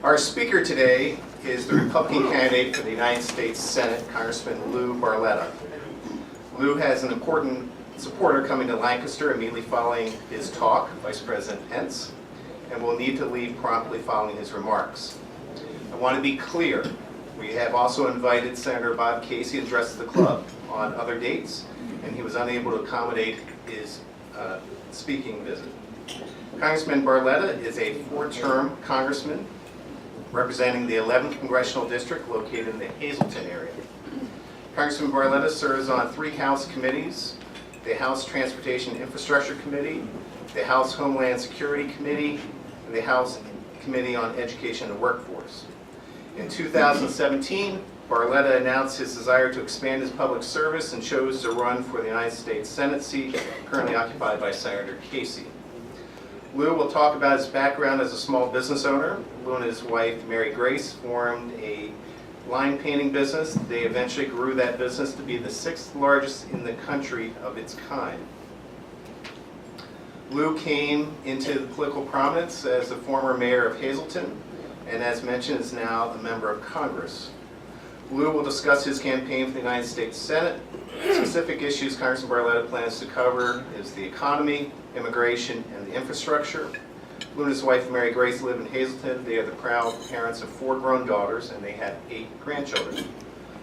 Our speaker today is the Republican candidate for the United States Senate, Congressman Barletta. Lou has an important supporter coming to Lancaster immediately following his talk, Vice President Pence, and will need to leave promptly following his remarks. I want to be clear, we have also invited Senator Bob Casey to address the club on other dates, and he was unable to accommodate his speaking visit. Congressman Barletta is a four-term congressman representing the 11th Congressional District located in the Hazleton area. Congressman Barletta serves on 3 House committees: the House Transportation Infrastructure Committee, the House Homeland Security Committee, and the House Committee on Education and Workforce. In 2017, Barletta announced his desire to expand his public service and chose to run for the United States Senate seat currently occupied by Senator Casey. Lou will talk about his background as a small business owner. Lou and his wife, Mary Grace, formed a line painting business. They eventually grew that business to be the 6th largest in the country of its kind. Lou came into political prominence as the former mayor of Hazleton, and as mentioned, is now a member of Congress. Lou will discuss his campaign for the United States Senate. Specific issues Congressman Barletta plans to cover is the economy, immigration, and the infrastructure. Lou and his wife, Mary Grace, live in Hazleton. They are the proud parents of 4 grown daughters, and they have 8 grandchildren.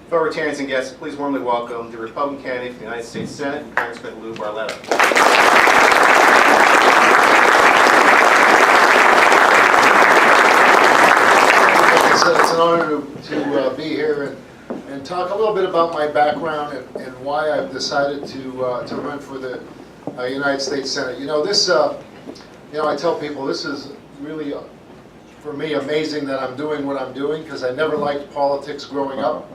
Fellow Rotarians and guests, please warmly welcome the Republican candidate for the United States Senate, Congressman Lou Barletta. It's an honor to be here and talk a little bit about my background and why I've decided to run for the United States Senate. I tell people this is really, for me, amazing that I'm doing what I'm doing, because I never liked politics growing up.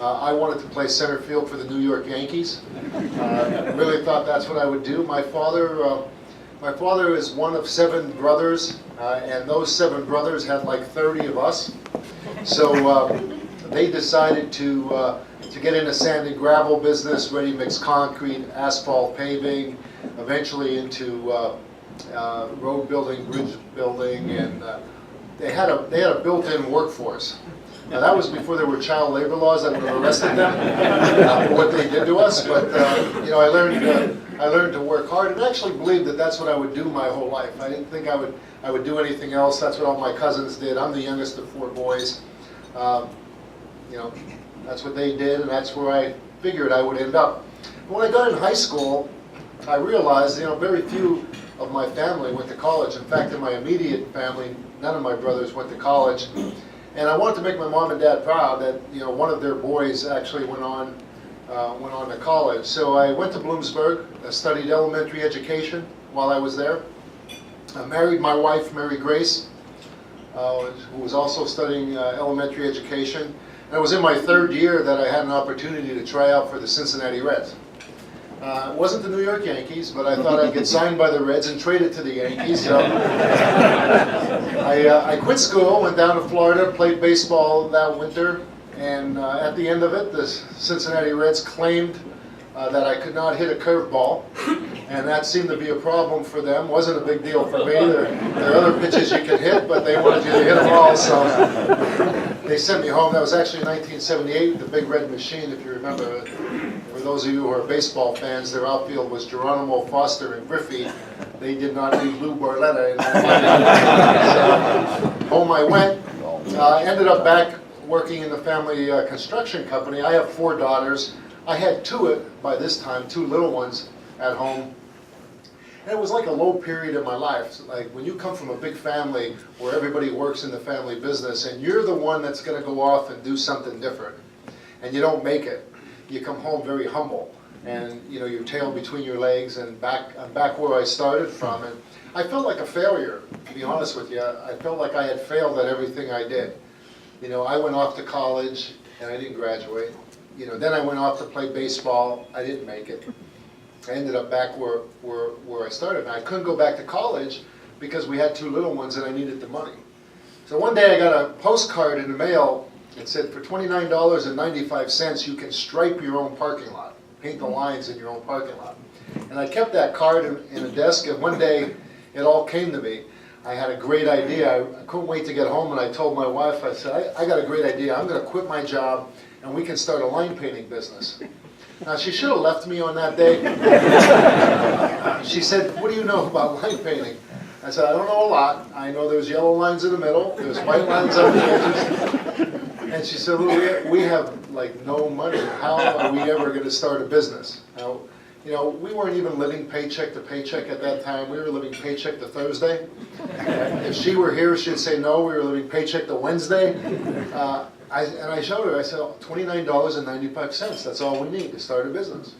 I wanted to play center field for the New York Yankees. Really thought that's what I would do. My father is one of 7 brothers, and those 7 brothers had like 30 of us. So they decided to get in a sand and gravel business, ready-mix concrete, asphalt paving, eventually into road building, bridge building, and they had a built-in workforce. Now that was before there were child labor laws that would have arrested them for what they did to us. But I learned to work hard, and actually believed that that's what I would do my whole life. I didn't think I would do anything else. That's what all my cousins did. I'm the youngest of 4 boys. That's what they did, and that's where I figured I would end up. But when I got in high school, I realized, very few of my family went to college. In fact, in my immediate family, none of my brothers went to college. And I wanted to make my mom and dad proud that one of their boys actually went on to college. So I went to Bloomsburg, studied elementary education while I was there. I married my wife, Mary Grace, who was also studying elementary education. And it was in my 3rd year that I had an opportunity to try out for the Cincinnati Reds. It wasn't the New York Yankees, but I thought I'd get signed by the Reds and traded to the Yankees. So I quit school, went down to Florida, played baseball that winter, and at the end of it, the Cincinnati Reds claimed that I could not hit a curveball, and that seemed to be a problem for them. Wasn't a big deal for me. There are other pitches you could hit, but they wanted you to hit them all, so they sent me home. That was actually in 1978, the Big Red Machine, if you remember. For those of you who are baseball fans, their outfield was Geronimo, Foster, and Griffey. They did not leave Lou Barletta in that lineup. So home I went. Ended up back working in the family construction company. I have 4 daughters. I had 2 by this time, 2 little ones at home. And it was like a low period in my life. So like when you come from a big family where everybody works in the family business and you're the one that's going to go off and do something different, and you don't make it, you come home very humble, and your tail between your legs, and I'm back where I started from. And I felt like a failure, to be honest with you. I felt like I had failed at everything I did. I went off to college and I didn't graduate. Then I went off to play baseball. I didn't make it. I ended up back where I started. And I couldn't go back to college because we had 2 little ones and I needed the money. So one day I got a postcard in the mail. It said for $29.95 you can stripe your own parking lot, paint the lines in your own parking lot. And I kept that card in a desk, and one day it all came to me. I had a great idea. I couldn't wait to get home, and I told my wife, I said, I got a great idea. I'm going to quit my job, and we can start a line painting business. Now, she should have left me on that day. She said, what do you know about line painting? I said, I don't know a lot. I know there's yellow lines in the middle, there's white lines on the edges. And she said, well, we have like no money. How are we ever going to start a business? Now, you know, we weren't even living paycheck to paycheck at that time. We were living paycheck to Thursday. If she were here, she'd say no, we were living paycheck to Wednesday. And I showed her, I said, $29.95, that's all we need to start a business.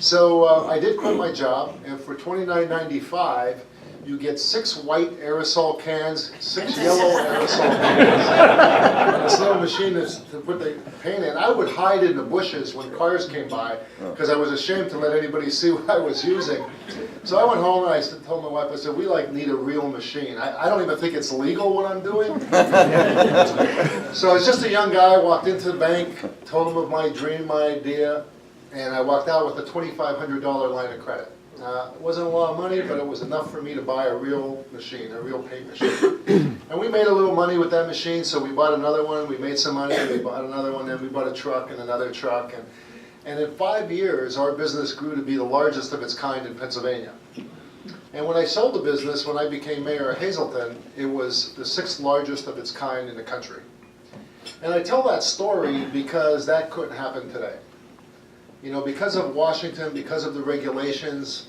So I did quit my job, and for $29.95, you get 6 white aerosol cans, 6 yellow aerosol cans, and this little machine to put the paint in. I would hide in the bushes when cars came by because I was ashamed to let anybody see what I was using. So I went home and I told my wife, I said, we need a real machine. I don't even think it's legal what I'm doing. So I was just a young guy, walked into the bank, told them of my dream, my idea, and I walked out with a $2,500 line of credit. It wasn't a lot of money, but it was enough for me to buy a real machine, a real paint machine. And we made a little money with that machine, so we bought another one, we made some money, we bought another one, then we bought a truck and another truck. And in 5 years, our business grew to be the largest of its kind in Pennsylvania. And when I sold the business, when I became mayor of Hazleton, it was the 6th largest of its kind in the country. And I tell that story because that couldn't happen today. You know, because of Washington, because of the regulations,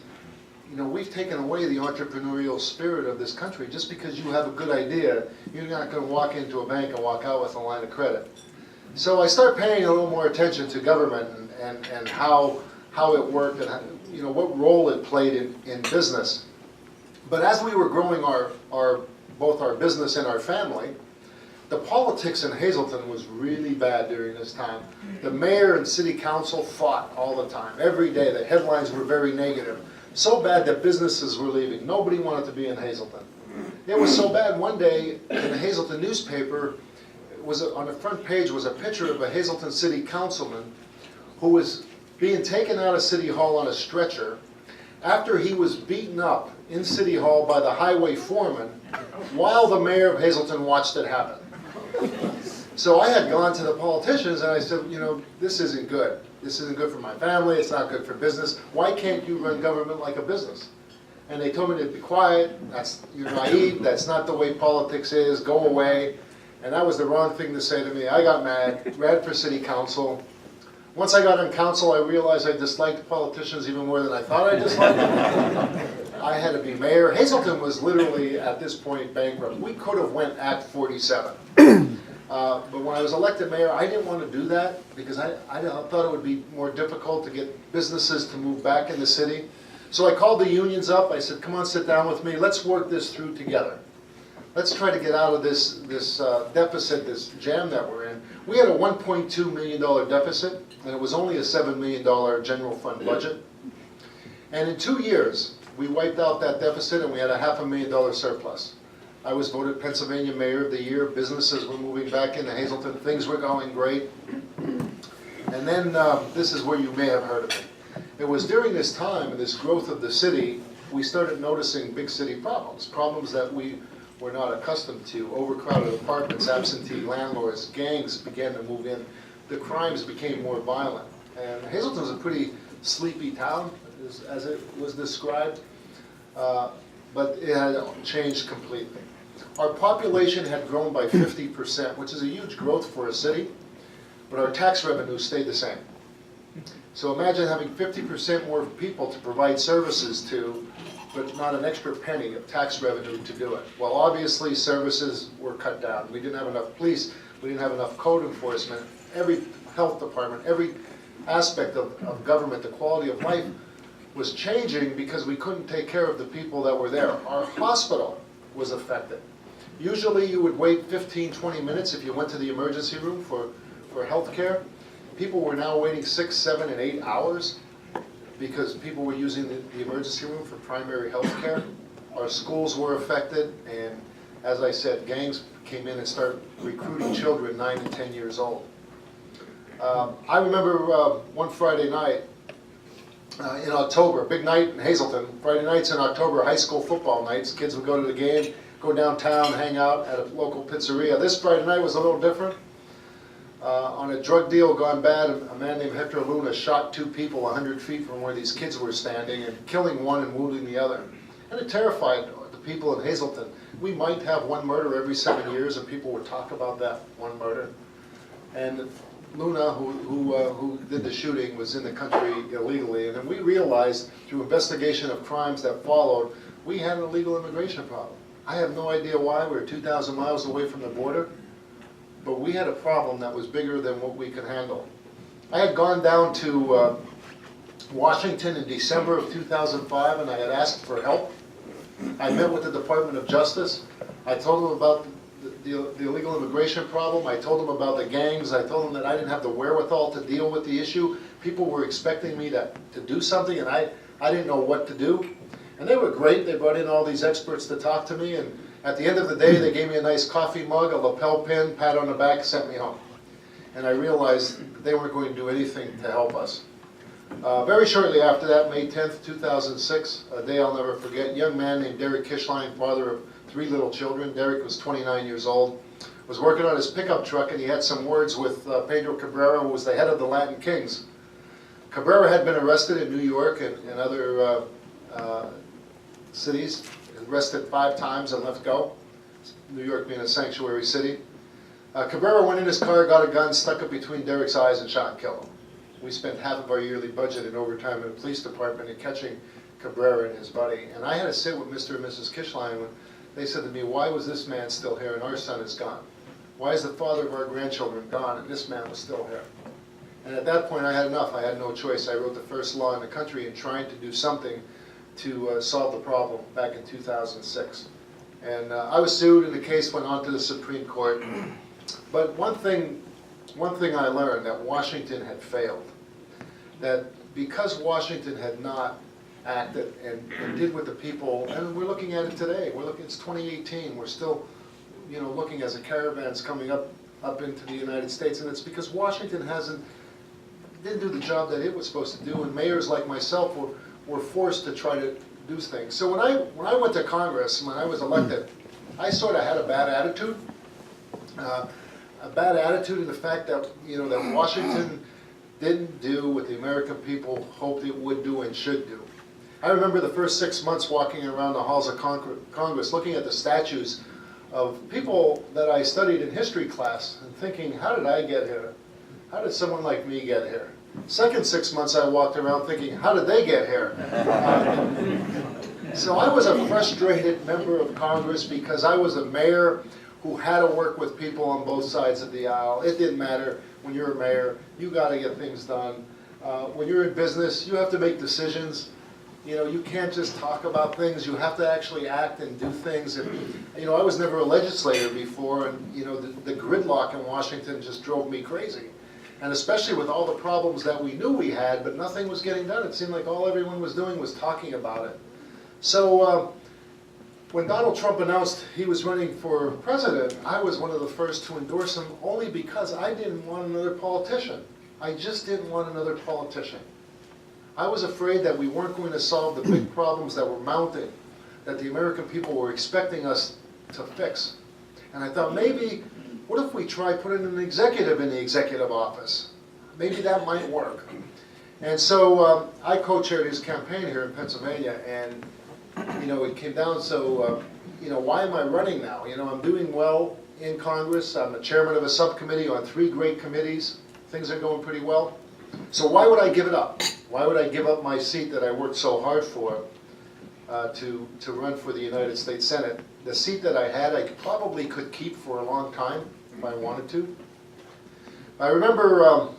you know, we've taken away the entrepreneurial spirit of this country. Just because you have a good idea, you're not going to walk into a bank and walk out with a line of credit. So I start paying a little more attention to government and how it worked and how, you know, what role it played in business. But as we were growing both our business and our family, the politics in Hazleton was really bad during this time. The mayor and city council fought all the time, every day. The headlines were very negative. So bad that businesses were leaving. Nobody wanted to be in Hazleton. It was so bad, one day in the Hazleton newspaper, on the front page was a picture of a Hazleton city councilman who was being taken out of City Hall on a stretcher after he was beaten up in City Hall by the highway foreman while the mayor of Hazleton watched it happen. So I had gone to the politicians and I said, you know, this isn't good. This isn't good for my family. It's not good for business. Why can't you run government like a business? And they told me to be quiet. You're naive. That's not the way politics is. Go away. And that was the wrong thing to say to me. I got mad, ran for city council. Once I got on council, I realized I disliked politicians even more than I thought I disliked them. I had to be mayor. Hazleton was literally, at this point, bankrupt. We could have went at 47. But when I was elected mayor, I didn't want to do that because I thought it would be more difficult to get businesses to move back in the city. So I called the unions up. I said, come on, sit down with me. Let's work this through together. Let's try to get out of this deficit, this jam that we're in. We had a $1.2 million deficit, and it was only a $7 million general fund budget. And in 2 years, we wiped out that deficit, and we had a $500,000 surplus. I was voted Pennsylvania Mayor of the Year. Businesses were moving back into Hazleton. Things were going great. And then this is where you may have heard of it. It was during this time and this growth of the city, we started noticing big city problems that we were not accustomed to. Overcrowded apartments, absentee landlords, gangs began to move in. The crimes became more violent. And Hazleton was a pretty sleepy town, as it was described, but it had changed completely. Our population had grown by 50%, which is a huge growth for a city, but our tax revenue stayed the same. So imagine having 50% more people to provide services to, but not an extra penny of tax revenue to do it. Well, obviously services were cut down. We didn't have enough police, we didn't have enough code enforcement. Every health department, every aspect of government, the quality of life was changing because we couldn't take care of the people that were there. Our hospital was affected. Usually you would wait 15, 20 minutes if you went to the emergency room for health care. People were now waiting 6, 7, and 8 hours because people were using the emergency room for primary health care. Our schools were affected, and as I said, gangs came in and started recruiting children 9 and 10 years old. I remember one Friday night in October, big night in Hazleton. Friday nights in October, high school football nights. Kids would go to the game. go downtown, hang out at a local pizzeria. This Friday night was a little different. On a drug deal gone bad, a man named Hector Luna shot 2 people 100 feet from where these kids were standing, and killing one and wounding the other. And it terrified the people in Hazleton. We might have one murder every 7 years, and people would talk about that one murder. And Luna, who did the shooting, was in the country illegally. And then we realized through investigation of crimes that followed, we had an illegal immigration problem. I have no idea why. We were 2,000 miles away from the border. But we had a problem that was bigger than what we could handle. I had gone down to Washington in December of 2005, and I had asked for help. I met with the Department of Justice. I told them about the illegal immigration problem. I told them about the gangs. I told them that I didn't have the wherewithal to deal with the issue. People were expecting me to do something, and I didn't know what to do. And they were great. They brought in all these experts to talk to me, and at the end of the day, they gave me a nice coffee mug, a lapel pin, pat on the back, sent me home. And I realized they weren't going to do anything to help us. Very shortly after that, May 10th, 2006, a day I'll never forget, a young man named Derek Kishline, father of 3 little children. Derek was 29 years old, was working on his pickup truck, and he had some words with Pedro Cabrera, who was the head of the Latin Kings. Cabrera had been arrested in New York and other cities. Arrested 5 times and let go, New York being a sanctuary city. Cabrera went in his car, got a gun, stuck it between Derek's eyes and shot and killed him. We spent half of our yearly budget in overtime in the police department in catching Cabrera and his buddy. And I had to sit with Mr. and Mrs. Kishline when they said to me, why was this man still here and our son is gone? Why is the father of our grandchildren gone and this man was still here? And at that point I had enough. I had no choice. I wrote the first law in the country in trying to do something to solve the problem back in 2006. And I was sued, and the case went on to the Supreme Court. But one thing I learned, that Washington had failed. That because Washington had not acted and did what the people, and we're looking at it today. It's 2018. We're still, looking as a caravan's coming up into the United States, and it's because Washington didn't do the job that it was supposed to do, and mayors like myself were forced to try to do things. So when I went to Congress, when I was elected, I sort of had a bad attitude. A bad attitude in the fact that, that Washington didn't do what the American people hoped it would do and should do. I remember the first 6 months walking around the halls of Congress, looking at the statues of people that I studied in history class and thinking, how did I get here? How did someone like me get here? Second 6 months I walked around thinking, how did they get here? So I was a frustrated member of Congress because I was a mayor who had to work with people on both sides of the aisle. It didn't matter. When you're a mayor, you got to get things done. When you're in business, you have to make decisions. You can't just talk about things. You have to actually act and do things. And I was never a legislator before, and the gridlock in Washington just drove me crazy. And especially with all the problems that we knew we had, but nothing was getting done. It seemed like all everyone was doing was talking about it. So when Donald Trump announced he was running for president, I was one of the first to endorse him only because I didn't want another politician. I just didn't want another politician. I was afraid that we weren't going to solve the big problems that were mounting, that the American people were expecting us to fix. And I thought, maybe, what if we try putting an executive in the executive office? Maybe that might work. And so I co-chaired his campaign here in Pennsylvania, and it came down, so why am I running now? I'm doing well in Congress. I'm the chairman of a subcommittee on 3 great committees. Things are going pretty well. So why would I give it up? Why would I give up my seat that I worked so hard for to run for the United States Senate? The seat that I had, I probably could keep for a long time if I wanted to. I remember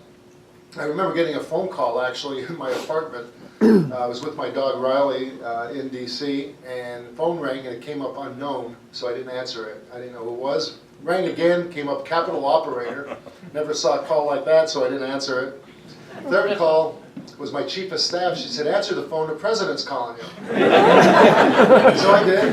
getting a phone call actually in my apartment. I was with my dog Riley in D.C. and the phone rang and it came up unknown, so I didn't answer it. I didn't know who it was. Rang again, came up Capital Operator. Never saw a call like that, so I didn't answer it. Third call was my chief of staff. She said, answer the phone, the president's calling you. So I did.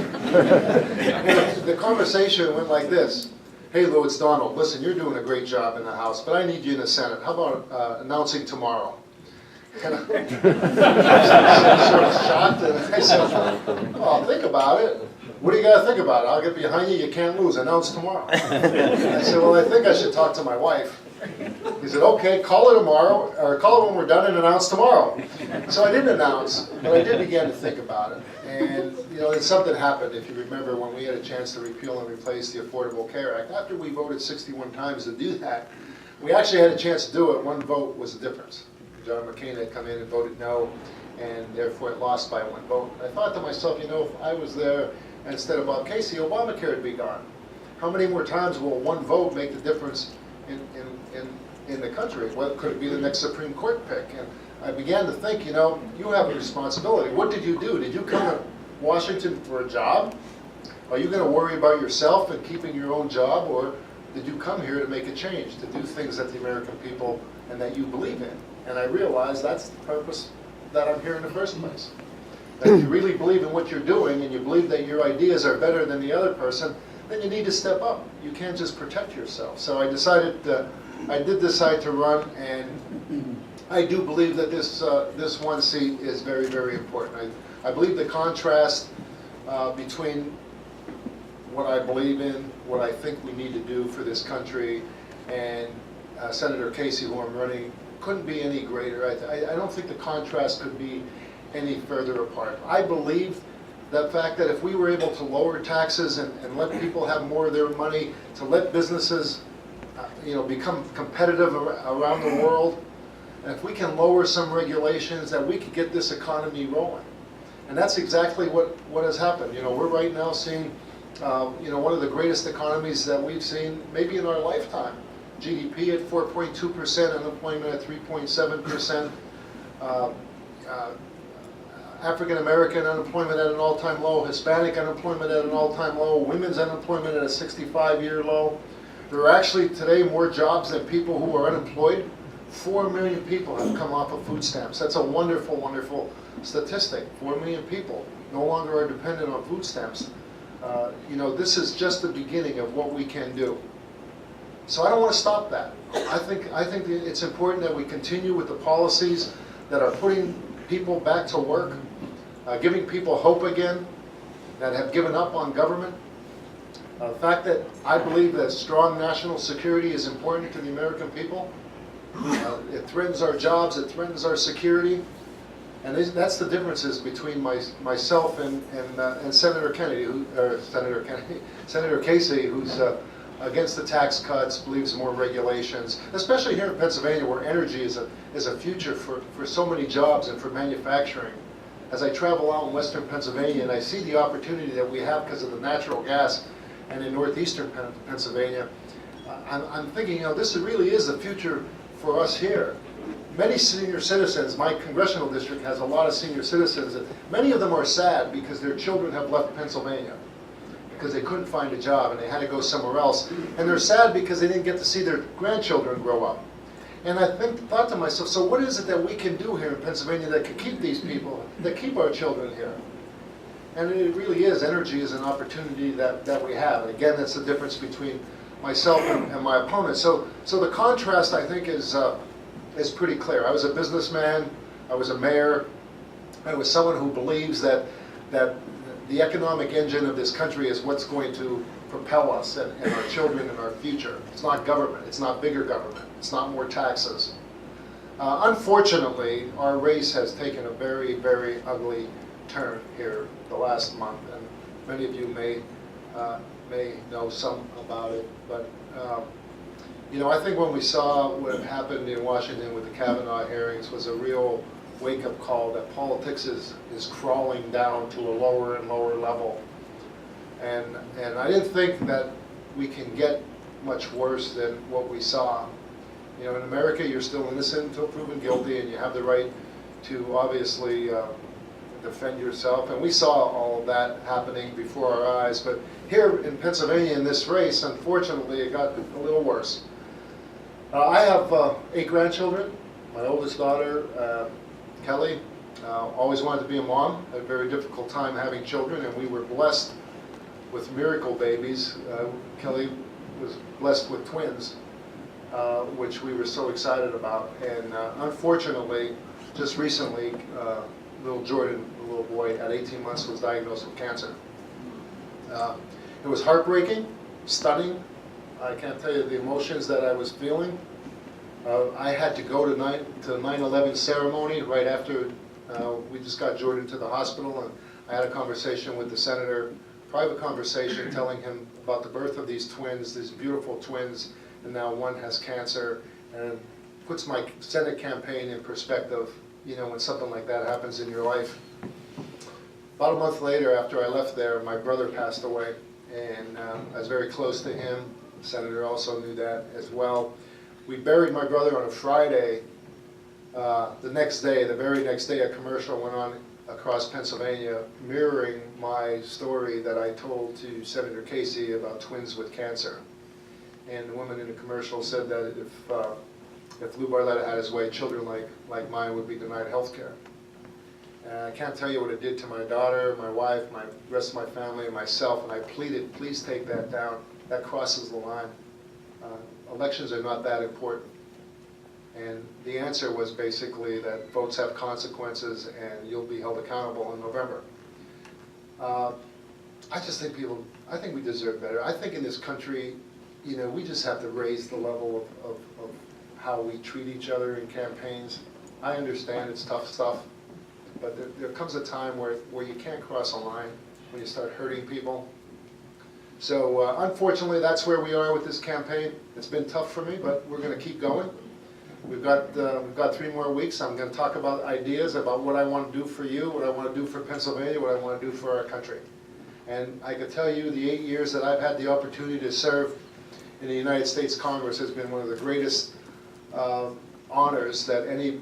And the conversation went like this. Hey Lou, it's Donald. Listen, you're doing a great job in the House, but I need you in the Senate. How about announcing tomorrow? And I was sort of shocked, and I said, well, I'll think about it. what do you got to think about it? I'll get behind you, you can't lose, announce tomorrow. I said, well, I think I should talk to my wife. He said, okay, call her tomorrow, or call her when we're done and announce tomorrow. So I didn't announce, but I did begin to think about it. And, you know, something happened, if you remember, when we had a chance to repeal and replace the Affordable Care Act. After we voted 61 times to do that, we actually had a chance to do it. One vote was the difference. John McCain had come in and voted no, and therefore it lost by 1 vote. I thought to myself, you know, if I was there instead of Bob Casey, Obamacare would be gone. How many more times will 1 vote make the difference in the country? What could it be the next Supreme Court pick? And I began to think, you know, you have a responsibility. What did you do? Did you come to Washington for a job? Are you going to worry about yourself and keeping your own job, or did you come here to make a change, to do things that the American people and that you believe in? And I realized that's the purpose that I'm here in the first place. That if you really believe in what you're doing and you believe that your ideas are better than the other person, then you need to step up. You can't just protect yourself. So I decided, I did decide to run, and I do believe that this 1 seat is very, very important. I believe the contrast between what I believe in, what I think we need to do for this country, and Senator Casey, who I'm running, couldn't be any greater. I don't think the contrast could be any further apart. I believe the fact that if we were able to lower taxes and let people have more of their money, to let businesses become competitive around the world, and if we can lower some regulations, that we could get this economy rolling. And that's exactly what has happened. You know, we're right now seeing one of the greatest economies that we've seen maybe in our lifetime. GDP at 4.2%, unemployment at 3.7%, African American unemployment at an all-time low, Hispanic unemployment at an all-time low, women's unemployment at a 65-year low. There are actually today more jobs than people who are unemployed. 4 million people have come off of food stamps. That's a wonderful, wonderful statistic. 4 million people no longer are dependent on food stamps. This is just the beginning of what we can do. So I don't want to stop that. I think it's important that we continue with the policies that are putting people back to work, giving people hope again, that have given up on government. The fact that I believe that strong national security is important to the American people. It threatens our jobs, it threatens our security. And that's the differences between myself and Senator Casey, who's against the tax cuts, believes more regulations, especially here in Pennsylvania, where energy is a future for so many jobs and for manufacturing. As I travel out in western Pennsylvania and I see the opportunity that we have because of the natural gas, and in northeastern Pennsylvania, I'm thinking, this really is the future for us here. Many senior citizens, my congressional district has a lot of senior citizens, and many of them are sad because their children have left Pennsylvania because they couldn't find a job and they had to go somewhere else. And they're sad because they didn't get to see their grandchildren grow up. And I thought to myself, so what is it that we can do here in Pennsylvania that could keep these people, that keep our children here? And it really is, energy is an opportunity that we have. And again, that's the difference between myself and my opponent. So the contrast, I think, is pretty clear. I was a businessman, I was a mayor, I was someone who believes that the economic engine of this country is what's going to propel us and our children and our future. It's not government, it's not bigger government, it's not more taxes. Unfortunately, our race has taken a very, very ugly turn here the last month, and many of you may know some about it, but I think when we saw what happened in Washington with the Kavanaugh hearings was a real wake-up call that politics is crawling down to a lower and lower level, and I didn't think that we can get much worse than what we saw. In America, you're still innocent until proven guilty, and you have the right to obviously defend yourself, and we saw all of that happening before our eyes. But here in Pennsylvania, in this race, unfortunately, it got a little worse. I have 8 grandchildren. My oldest daughter, Kelly, always wanted to be a mom. Had a very difficult time having children, and we were blessed with miracle babies. Kelly was blessed with twins, which we were so excited about. And unfortunately, just recently, little Jordan, the little boy at 18 months, was diagnosed with cancer. It was heartbreaking, stunning. I can't tell you the emotions that I was feeling. I had to go to 9/11 ceremony right after we just got Jordan to the hospital, and I had a conversation with the senator, private conversation, telling him about the birth of these twins, these beautiful twins, and now one has cancer, and it puts my Senate campaign in perspective, you know, when something like that happens in your life. About a month later, after I left there, my brother passed away, and I was very close to him. The senator also knew that as well. We buried my brother on a Friday. The next day, the very next day, a commercial went on across Pennsylvania mirroring my story that I told to Senator Casey about twins with cancer. And the woman in the commercial said that if Lou Barletta had his way, children like mine would be denied health care. And I can't tell you what it did to my daughter, my wife, my rest of my family, and myself, and I pleaded, please take that down. That crosses the line. Elections are not that important. And the answer was basically that votes have consequences and you'll be held accountable in November. I just think I think we deserve better. I think in this country, you know, we just have to raise the level of how we treat each other in campaigns. I understand it's tough stuff, but there comes a time where you can't cross a line when you start hurting people. So unfortunately, that's where we are with this campaign. It's been tough for me, but we're going to keep going. We've got 3 more weeks. I'm going to talk about ideas about what I want to do for you, what I want to do for Pennsylvania, what I want to do for our country. And I can tell you the 8 years that I've had the opportunity to serve in the United States Congress has been one of the greatest honors that any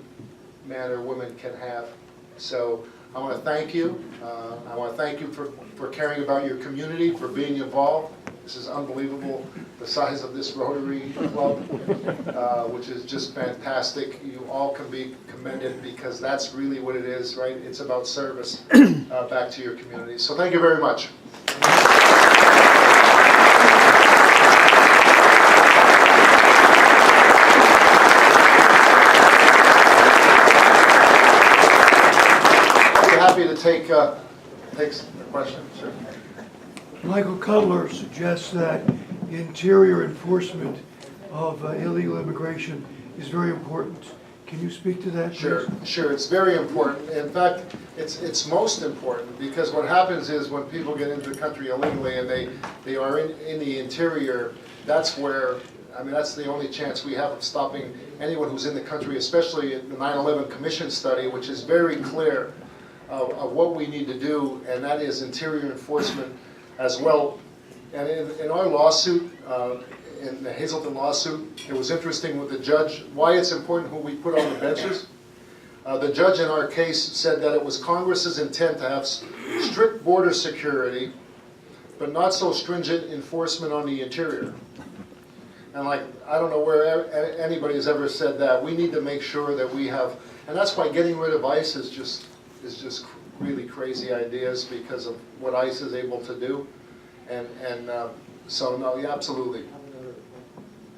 man or woman can have. So I want to thank you. I want to thank you for caring about your community, for being involved. This is unbelievable, the size of this Rotary Club, which is just fantastic. You all can be commended because that's really what it is, right? It's about service back to your community. So thank you very much. Happy to take a question. Sure. Michael Cutler suggests that interior enforcement of illegal immigration is very important. Can you speak to that, please? Sure. It's very important. In fact, it's most important because what happens is when people get into the country illegally and they are in the interior, that's where, I mean, that's the only chance we have of stopping anyone who's in the country, especially the 9/11 Commission study, which is very clear of what we need to do, and that is interior enforcement as well. And in our lawsuit, in the Hazleton lawsuit, it was interesting with the judge, why it's important who we put on the benches. The judge in our case said that it was Congress's intent to have strict border security, but not so stringent enforcement on the interior. And like, I don't know where anybody has ever said that. We need to make sure that we have, and that's why getting rid of ICE is just really crazy ideas because of what ICE is able to do, and so no, yeah, absolutely.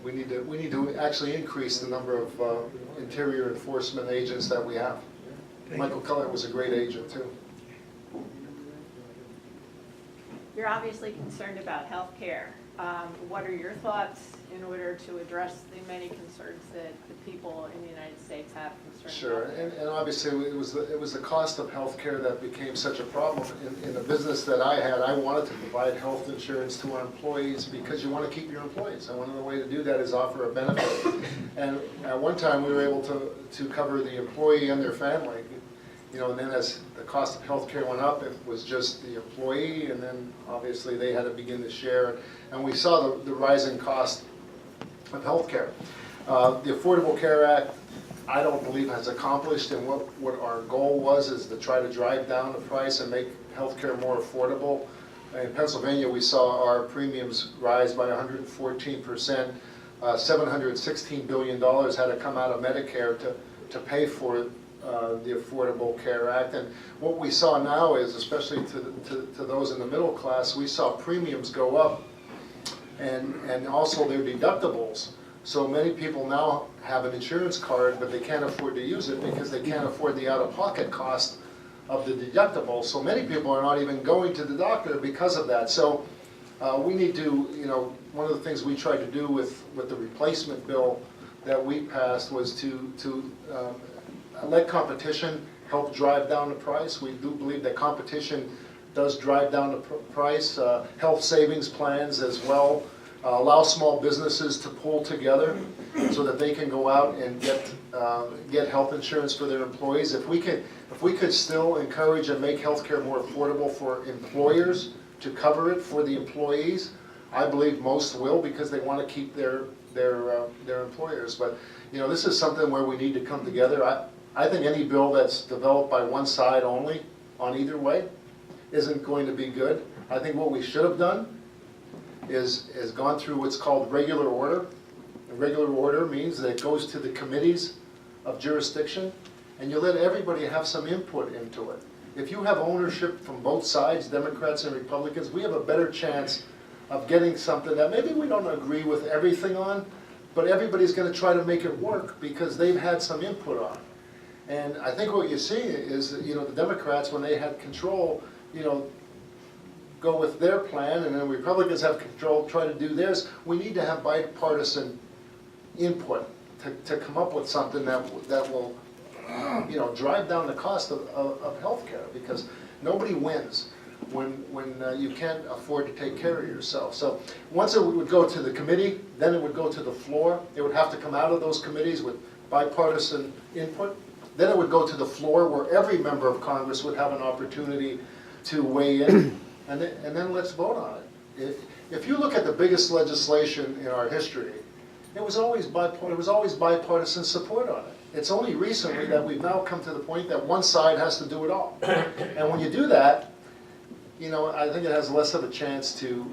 We need to actually increase the number of interior enforcement agents that we have. Michael Cutler was a great agent too. You're obviously concerned about health care. What are your thoughts in order to address the many concerns that the people in the United States have concerns Sure, about? and obviously it was the cost of health care that became such a problem. In the business that I had, I wanted to provide health insurance to our employees because you want to keep your employees. And one of the ways to do that is offer a benefit. And at one time we were able to cover the employee and their family. You know, and then as the cost of health care went up, it was just the employee, and then obviously they had to begin to share. And we saw the rising cost of health care. The Affordable Care Act, I don't believe has accomplished, and what our goal was is to try to drive down the price and make health care more affordable. In Pennsylvania, we saw our premiums rise by 114%. $716 billion had to come out of Medicare to pay for the Affordable Care Act. And what we saw now is, especially to those in the middle class, we saw premiums go up and also their deductibles. So many people now have an insurance card, but they can't afford to use it because they can't afford the out-of-pocket cost of the deductible, so many people are not even going to the doctor because of that. So we need to, one of the things we tried to do with the replacement bill that we passed was to let competition help drive down the price. We do believe that competition does drive down the price. Health savings plans as well allow small businesses to pull together so that they can go out and get health insurance for their employees. If we could still encourage and make healthcare more affordable for employers to cover it for the employees, I believe most will, because they want to keep their employers. But this is something where we need to come together. I think any bill that's developed by one side only on either way isn't going to be good. I think what we should have done is gone through what's called regular order. And regular order means that it goes to the committees of jurisdiction, and you let everybody have some input into it. If you have ownership from both sides, Democrats and Republicans, we have a better chance of getting something that maybe we don't agree with everything on, but everybody's going to try to make it work because they've had some input on it. And I think what you're seeing is that, the Democrats, when they had control, go with their plan, and then Republicans have control, try to do theirs. We need to have bipartisan input to come up with something that will, drive down the cost of health care, because nobody wins when you can't afford to take care of yourself. So once it would go to the committee, then it would go to the floor. It would have to come out of those committees with bipartisan input. Then it would go to the floor, where every member of Congress would have an opportunity to weigh in, and then let's vote on it. If you look at the biggest legislation in our history, it was always bipartisan support on it. It's only recently that we've now come to the point that one side has to do it all. And when you do that, I think it has less of a chance to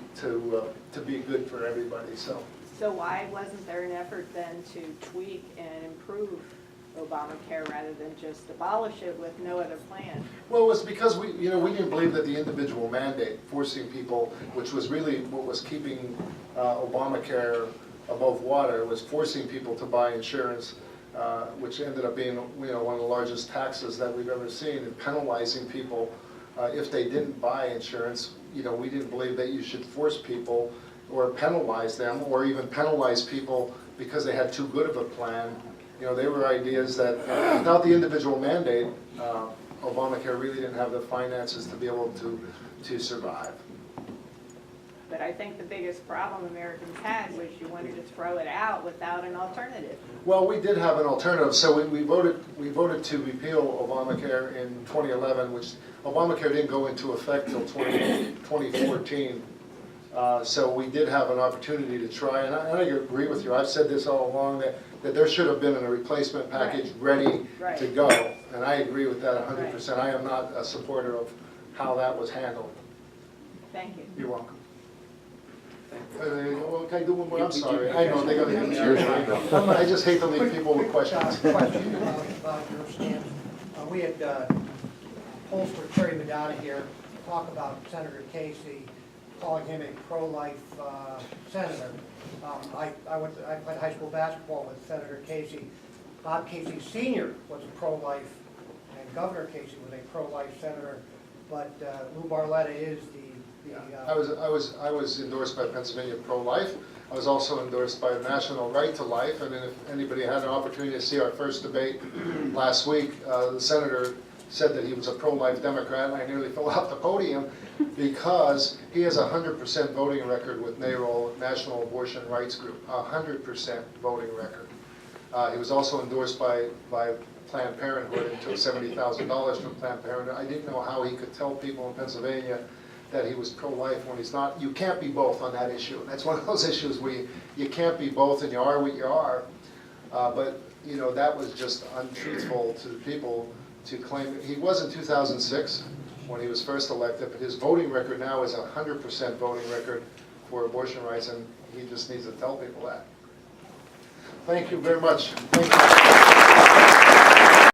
be good for everybody. So why wasn't there an effort then to tweak and improve Obamacare rather than just abolish it with no other plan? Well, it was because we didn't believe that the individual mandate, forcing people, which was really what was keeping Obamacare above water, was forcing people to buy insurance, which ended up being one of the largest taxes that we've ever seen, and penalizing people if they didn't buy insurance. We didn't believe that you should force people or penalize them, or even penalize people because they had too good of a plan. They were ideas that, without the individual mandate, Obamacare really didn't have the finances to be able to survive. But I think the biggest problem Americans had was you wanted to throw it out without an alternative. Well, we did have an alternative. So we voted to repeal Obamacare in 2011, which Obamacare didn't go into effect till 2014. So we did have an opportunity to try, and I agree with you. I've said this all along, that there should have been a replacement package ready to go, and I agree with that 100%. I am not a supporter of how that was handled. Thank you. You're welcome. Well, can I do one more? I'm sorry. I know they're going to. I just hate to leave people with questions. Question about your stance. We had pollster Terry Madonna here talk about Senator Casey, calling him a pro-life senator. I played high school basketball with Senator Casey. Bob Casey Sr. was a pro-life, and Governor Casey was a pro-life senator. But Lou Barletta is the I was endorsed by Pennsylvania Pro-Life. I was also endorsed by the National Right to Life. And then if anybody had an opportunity to see our first debate last week, the senator said that he was a pro-life Democrat, and I nearly fell off the podium because he has a 100% voting record with NARAL, National Abortion Rights Group, 100% voting record. He was also endorsed by Planned Parenthood and took $70,000 from Planned Parenthood. I didn't know how he could tell people in Pennsylvania that he was pro-life when he's not. You can't be both on that issue. That's one of those issues where you can't be both, and you are what you are. But that was just untruthful to people to claim. He was in 2006 when he was first elected, but his voting record now is a 100% voting record for abortion rights, and he just needs to tell people that. Thank you very much. Thank you.